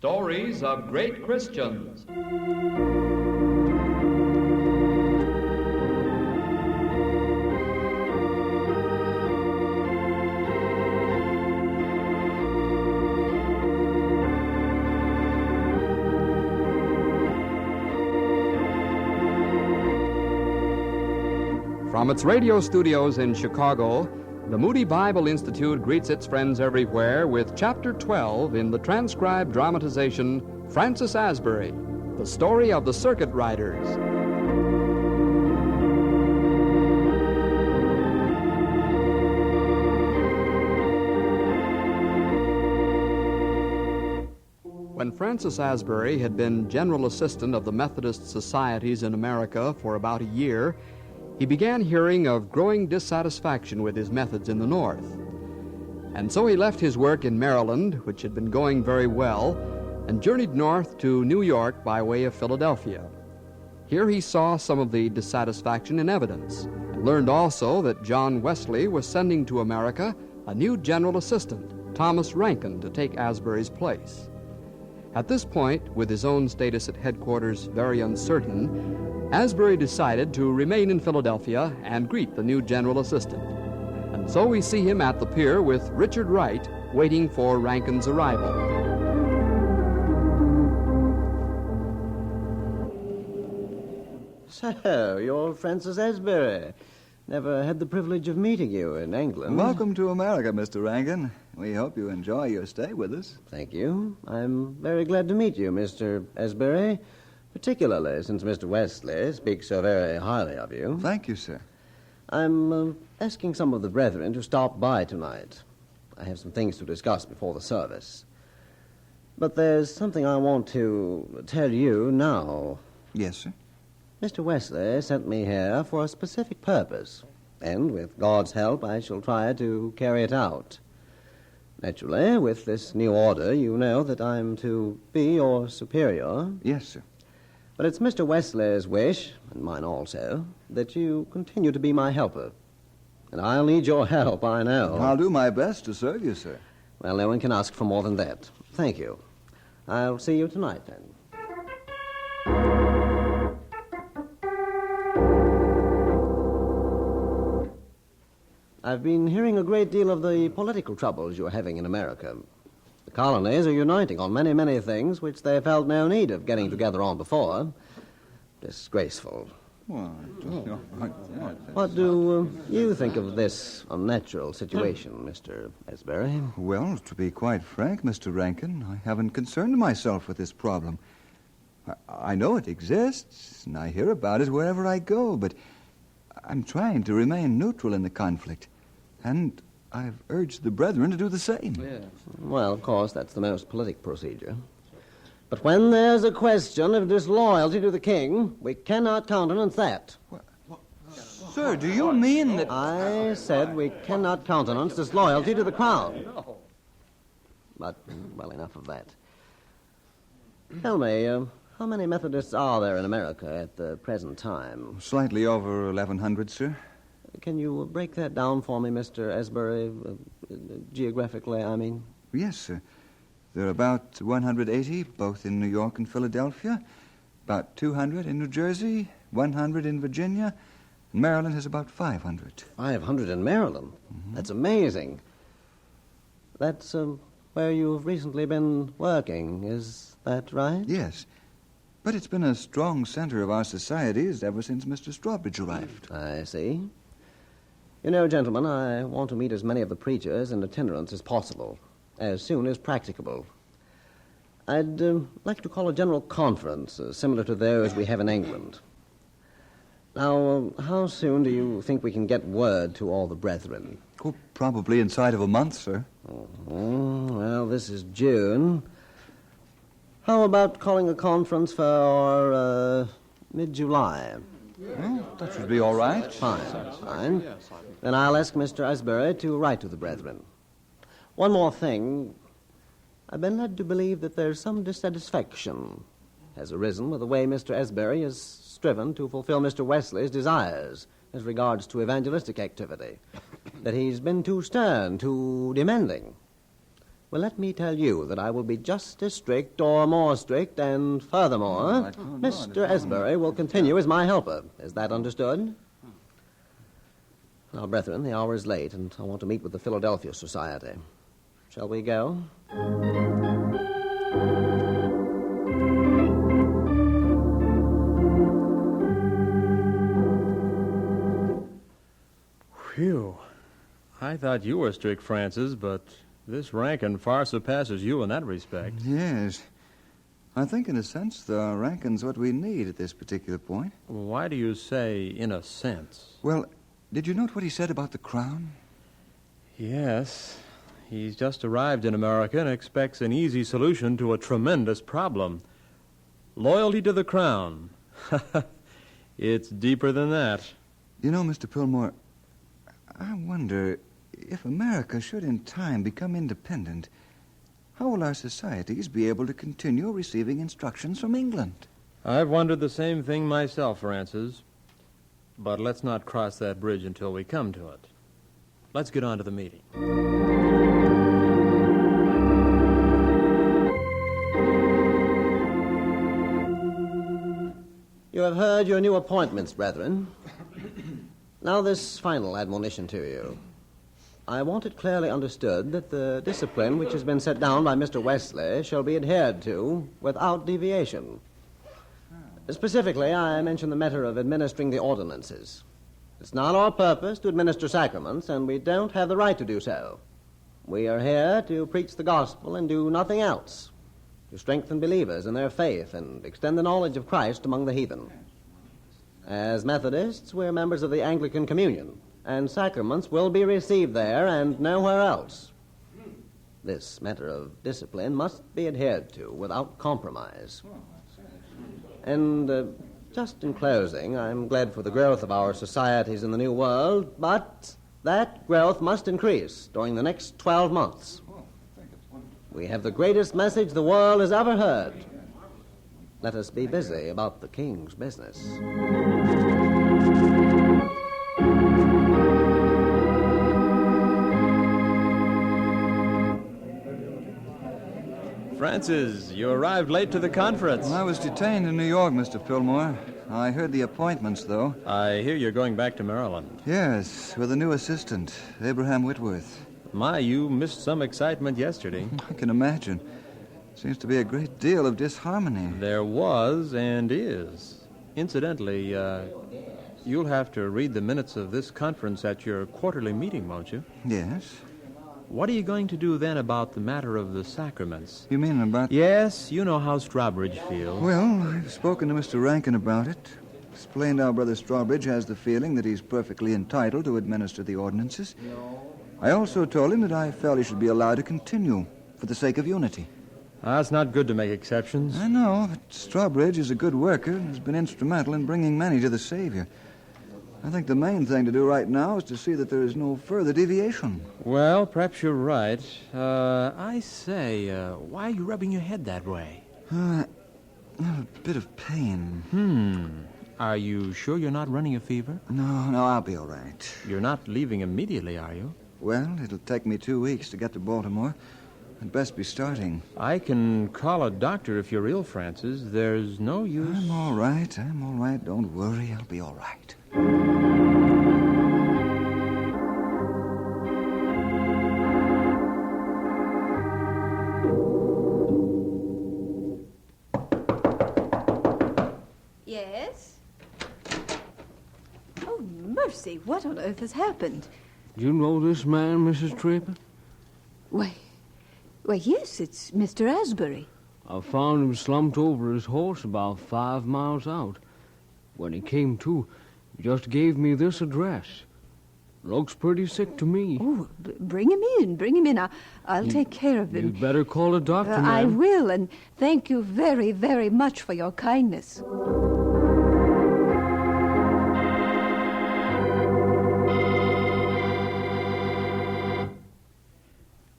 Stories of Great Christians. From its radio studios in Chicago, the Moody Bible Institute greets its friends everywhere with Chapter 12 in the transcribed dramatization, Francis Asbury, the story of the circuit riders. When Francis Asbury had been general assistant of the Methodist societies in America for about a year, he began hearing of growing dissatisfaction with his methods in the North. And so he left his work in Maryland, which had been going very well, and journeyed north to New York by way of Philadelphia. Here he saw some of the dissatisfaction in evidence, and learned also that John Wesley was sending to America a new general assistant, Thomas Rankin, to take Asbury's place. At this point, with his own status at headquarters very uncertain, Asbury decided to remain in Philadelphia and greet the new general assistant. And so we see him at the pier with Richard Wright, waiting for Rankin's arrival. So, you're Francis Asbury. Never had the privilege of meeting you in England. Welcome to America, Mr. Rankin. We hope you enjoy your stay with us. Thank you. I'm very glad to meet you, Mr. Asbury, particularly since Mr. Wesley speaks so very highly of you. Thank you, sir. I'm asking some of the brethren to stop by tonight. I have some things to discuss before the service. But there's something I want to tell you now. Yes, sir. Mr. Wesley sent me here for a specific purpose, and with God's help I shall try to carry it out. Naturally, with this new order, you know that I'm to be your superior. Yes, sir. But it's Mr. Wesley's wish, and mine also, that you continue to be my helper. And I'll need your help, I know. I'll do my best to serve you, sir. Well, no one can ask for more than that. Thank you. I'll see you tonight, then. I've been hearing a great deal of the political troubles you're having in America. The colonies are uniting on many, many things which they felt no need of getting together on before. Disgraceful. Well, I don't know. What do you think of this unnatural situation, Mr. Asbury? Well, to be quite frank, Mr. Rankin, I haven't concerned myself with this problem. I know it exists, and I hear about it wherever I go, but I'm trying to remain neutral in the conflict. And I've urged the brethren to do the same. Yes. Well, of course, that's the most politic procedure. But when there's a question of disloyalty to the king, we cannot countenance that. Sir, do you mean that... I said we cannot countenance disloyalty to the crown. But, well, enough of that. Tell me, how many Methodists are there in America at the present time? Slightly over 1,100, sir. Can you break that down for me, Mr. Asbury, geographically, I mean? Yes, sir. There are about 180, both in New York and Philadelphia, about 200 in New Jersey, 100 in Virginia. Maryland has about 500. 500 in Maryland? Mm-hmm. That's amazing. That's where you've recently been working, is that right? Yes. But it's been a strong center of our societies ever since Mr. Strawbridge arrived. I see. You know, gentlemen, I want to meet as many of the preachers and itinerants as possible, as soon as practicable. I'd like to call a general conference, similar to those we have in England. Now, how soon do you think we can get word to all the brethren? Oh, probably inside of a month, sir. Well, this is June. How about calling a conference for mid-July? Well, that should be all right. Fine. Then I'll ask Mr. Asbury to write to the brethren. One more thing. I've been led to believe that there's some dissatisfaction has arisen with the way Mr. Asbury has striven to fulfill Mr. Wesley's desires as regards to evangelistic activity. That he's been too stern, too demanding. Well, let me tell you that I will be just as strict or more strict, and furthermore, Mr. Asbury will continue as my helper. Is that understood? Now, brethren, the hour is late, and I want to meet with the Philadelphia Society. Shall we go? Phew. I thought you were strict, Francis, but this Rankin far surpasses you in that respect. Yes. I think, in a sense, the Rankin's what we need at this particular point. Why do you say, in a sense? Well, did you note what he said about the crown? Yes. He's just arrived in America and expects an easy solution to a tremendous problem. Loyalty to the crown. It's deeper than that. You know, Mr. Pillmore, I wonder if America should in time become independent, how will our societies be able to continue receiving instructions from England? I've wondered the same thing myself, Francis. But let's not cross that bridge until we come to it. Let's get on to the meeting. You have heard your new appointments, brethren. Now this final admonition to you. I want it clearly understood that the discipline which has been set down by Mr. Wesley shall be adhered to without deviation. Specifically, I mention the matter of administering the ordinances. It's not our purpose to administer sacraments, and we don't have the right to do so. We are here to preach the gospel and do nothing else, to strengthen believers in their faith and extend the knowledge of Christ among the heathen. As Methodists, we're members of the Anglican Communion, and sacraments will be received there and nowhere else. This matter of discipline must be adhered to without compromise. And just in closing, I'm glad for the growth of our societies in the New World, but that growth must increase during the next 12 months. We have the greatest message the world has ever heard. Let us be busy about the King's business. Francis, you arrived late to the conference. Well, I was detained in New York, Mr. Pillmore. I heard the appointments, though. I hear you're going back to Maryland. Yes, with a new assistant, Abraham Whitworth. My, you missed some excitement yesterday. I can imagine. Seems to be a great deal of disharmony. There was and is. Incidentally, you'll have to read the minutes of this conference at your quarterly meeting, won't you? Yes. What are you going to do then about the matter of the sacraments? You mean about... Yes, you know how Strawbridge feels. Well, I've spoken to Mr. Rankin about it. Explained how Brother Strawbridge has the feeling that he's perfectly entitled to administer the ordinances. I also told him that I felt he should be allowed to continue for the sake of unity. It's not good to make exceptions. I know, but Strawbridge is a good worker and has been instrumental in bringing many to the Savior. I think the main thing to do right now is to see that there is no further deviation. Well, perhaps you're right. I say, why are you rubbing your head that way? A bit of pain. Are you sure you're not running a fever? No, I'll be all right. You're not leaving immediately, are you? Well, it'll take me 2 weeks to get to Baltimore. I'd best be starting. I can call a doctor if you're ill, Francis. There's no use. I'm all right. Don't worry, I'll be all right. Yes? Oh, mercy, what on earth has happened? Do you know this man, Mrs. Draper? Why, yes, it's Mr. Asbury. I found him slumped over his horse about 5 miles out. When he came to, he just gave me this address. Looks pretty sick to me. Oh, bring him in. I'll take care of him. You'd better call a doctor, ma'am. I will, and thank you very, very much for your kindness.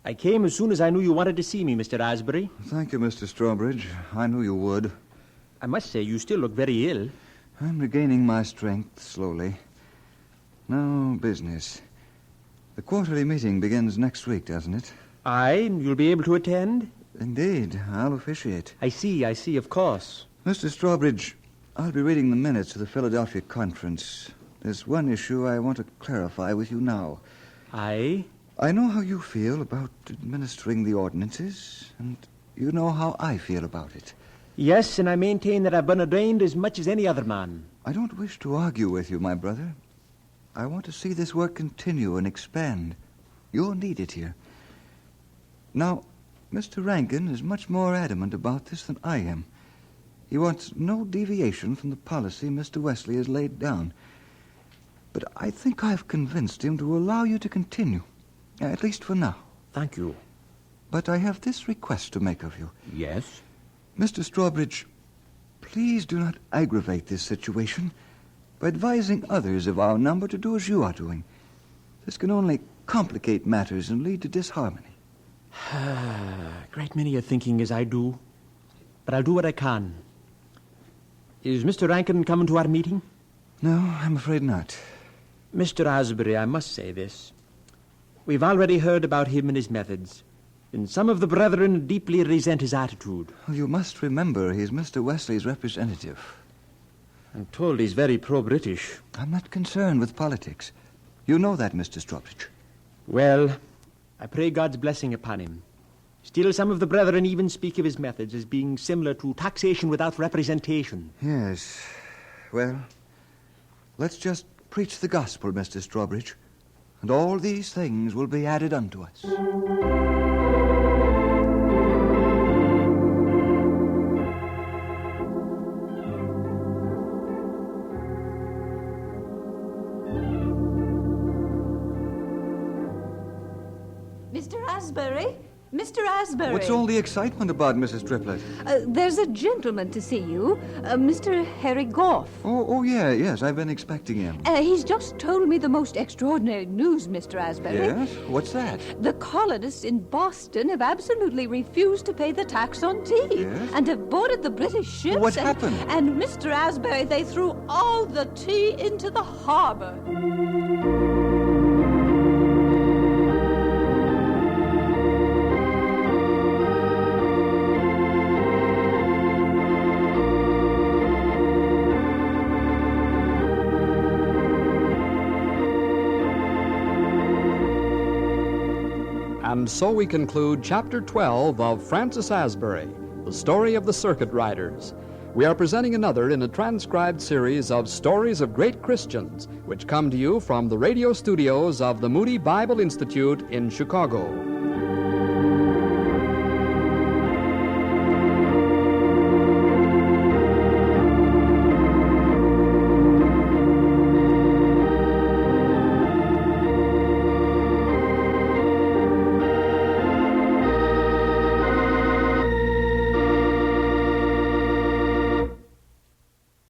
I came as soon as I knew you wanted to see me, Mr. Asbury. Thank you, Mr. Strawbridge. I knew you would. I must say, you still look very ill. I'm regaining my strength slowly. Now, business. The quarterly meeting begins next week, doesn't it? Aye, you'll be able to attend? Indeed, I'll officiate. I see, of course. Mr. Strawbridge, I'll be reading the minutes of the Philadelphia conference. There's one issue I want to clarify with you now. Aye? I know how you feel about administering the ordinances, and you know how I feel about it. Yes, and I maintain that I've been ordained as much as any other man. I don't wish to argue with you, my brother. I want to see this work continue and expand. You'll need it here. Now, Mr. Rankin is much more adamant about this than I am. He wants no deviation from the policy Mr. Wesley has laid down. But I think I've convinced him to allow you to continue, at least for now. Thank you. But I have this request to make of you. Yes? Mr. Strawbridge, please do not aggravate this situation by advising others of our number to do as you are doing. This can only complicate matters and lead to disharmony. A great many are thinking as I do, but I'll do what I can. Is Mr. Rankin coming to our meeting? No, I'm afraid not. Mr. Asbury, I must say this. We've already heard about him and his methods, and some of the brethren deeply resent his attitude. Well, you must remember he's Mr. Wesley's representative. I'm told he's very pro-British. I'm not concerned with politics. You know that, Mr. Strawbridge. Well, I pray God's blessing upon him. Still, some of the brethren even speak of his methods as being similar to taxation without representation. Yes. Well, let's just preach the gospel, Mr. Strawbridge, and all these things will be added unto us. Mr. Asbury? Mr. Asbury. What's all the excitement about, Mrs. Triplett? There's a gentleman to see you, Mr. Harry Goff. Yes, I've been expecting him. He's just told me the most extraordinary news, Mr. Asbury. Yes? What's that? The colonists in Boston have absolutely refused to pay the tax on tea. Yes? And have boarded the British ships. What happened? And Mr. Asbury, they threw all the tea into the harbor. And so we conclude Chapter 12 of Francis Asbury, the story of the circuit riders. We are presenting another in a transcribed series of Stories of Great Christians, which come to you from the radio studios of the Moody Bible Institute in Chicago.